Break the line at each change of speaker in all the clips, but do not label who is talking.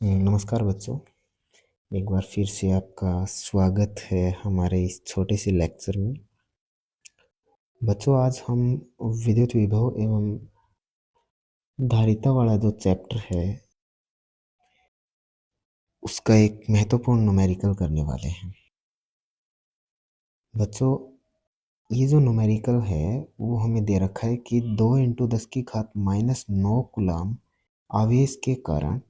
नमस्कार बच्चों। एक बार फिर से आपका स्वागत है हमारे इस छोटे से लेक्चर में। बच्चों, आज हम विद्युत विभव एवं धारिता वाला जो चैप्टर है उसका एक महत्वपूर्ण न्यूमेरिकल करने वाले हैं। बच्चों, ये जो न्यूमेरिकल है वो हमें दे रखा है कि 2 × 10⁻⁹ कूलाम आवेश के कारण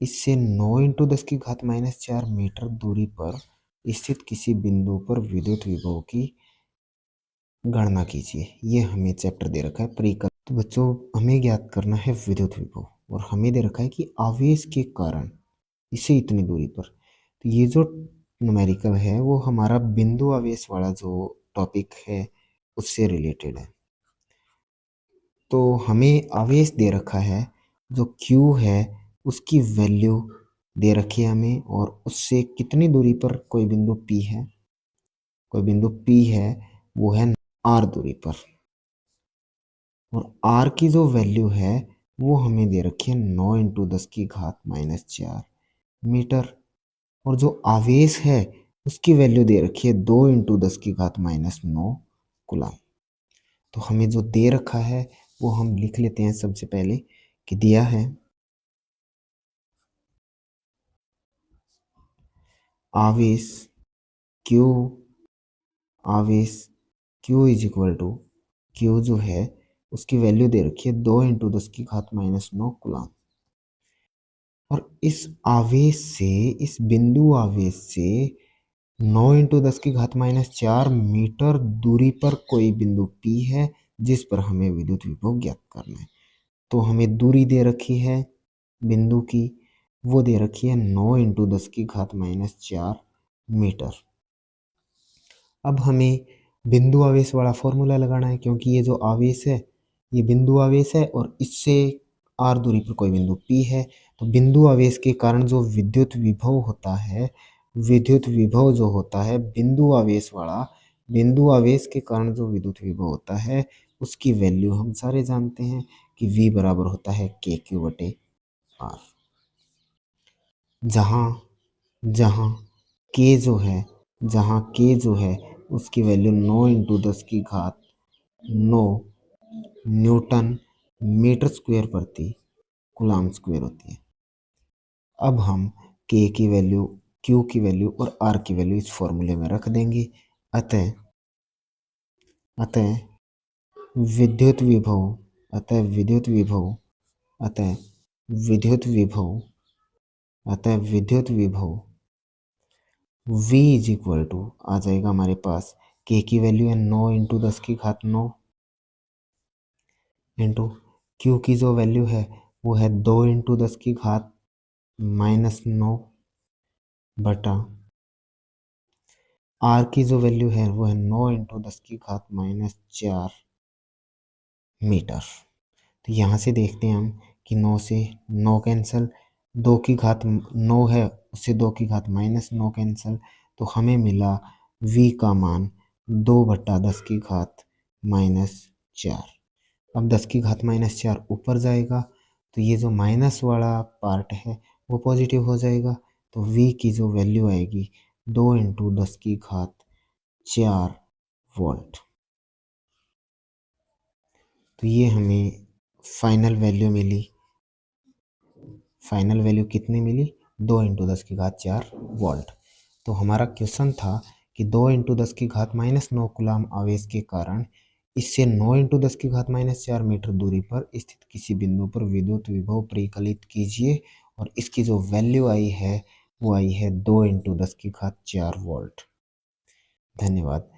इससे 9 × 10⁻⁴ मीटर दूरी पर स्थित किसी बिंदु पर विद्युत विभव की गणना कीजिए। ये हमें चैप्टर दे रखा है परिकल्पना। तो बच्चों, हमें ज्ञात करना है विद्युत विभव और हमें दे रखा है कि आवेश के कारण इसे इतनी दूरी पर। तो ये जो न्यूमेरिकल है वो हमारा बिंदु आवेश वाला जो टॉपिक है उससे रिलेटेड है। तो हमें आवेश दे रखा है, जो Q है उसकी वैल्यू दे रखी है हमें, और उससे कितनी दूरी पर कोई बिंदु P है, वो है R दूरी पर, और R की जो वैल्यू है वो हमें दे रखी है 9 × 10⁻⁴ मीटर, और जो आवेश है उसकी वैल्यू दे रखी है 2 × 10⁻⁹ कूलाम। तो हमें जो दे रखा है वो हम लिख लेते हैं। सबसे पहले कि दिया है आवेश Q is equal to Q जो है उसकी वैल्यू दे रखी है 2 × 10⁻⁹ कूलाम, और इस बिंदु आवेश से 9 × 10⁻⁴ मीटर दूरी पर कोई बिंदु P है जिस पर हमें विद्युत विभव ज्ञात करना है। तो हमें दूरी दे रखी है बिंदु की, वो दे रखी है 9 × 10⁻⁴ मीटर। अब हमें बिंदु आवेश वाला फॉर्मूला लगाना है, क्योंकि ये जो आवेश है ये बिंदु आवेश है और इससे r दूरी पर कोई बिंदु P है। तो बिंदु आवेश के कारण जो विद्युत विभव होता है, बिंदु आवेश के कारण जो विद्युत विभव होता है उसकी वैल्यू हम सारे जानते हैं कि V बराबर होता है KQ/R। जहाँ K जो है उसकी वैल्यू 9 × 10⁹ न्यूटन मीटर स्क्वायर प्रति कूलाम स्क्वायर होती है। अब हम K की वैल्यू, Q की वैल्यू और R की वैल्यू इस फॉर्मूले में रख देंगे। अतः विद्युत विभव V इज इक्वल टू आ जाएगा हमारे पास, K की वैल्यू है 9 × 10⁹ इंटू Q की जो वैल्यू है वो है 2 × 10⁻⁹ बटा R की जो वैल्यू है वो है 9 × 10⁻⁴ मीटर। तो यहाँ से देखते हैं हम कि 9 से 9 कैंसल, 2 की घात 9 है उससे 2 की घात -9 कैंसल, तो हमें मिला V का मान 2/10⁻⁴। अब 10 की घात -4 ऊपर जाएगा तो ये जो माइनस वाला पार्ट है वो पॉजिटिव हो जाएगा। तो V की जो वैल्यू आएगी 2 × 10⁴ वोल्ट। तो ये हमें फाइनल वैल्यू मिली। फाइनल वैल्यू कितनी मिली? 2 × 10⁴ वोल्ट। तो हमारा क्वेश्चन था कि 2 × 10⁻⁹ कूलाम आवेश के कारण इससे 9 × 10⁻⁴ मीटर दूरी पर स्थित किसी बिंदु पर विद्युत विभव परिकलित कीजिए, और इसकी जो वैल्यू आई है वो आई है 2 × 10⁴ वोल्ट। धन्यवाद।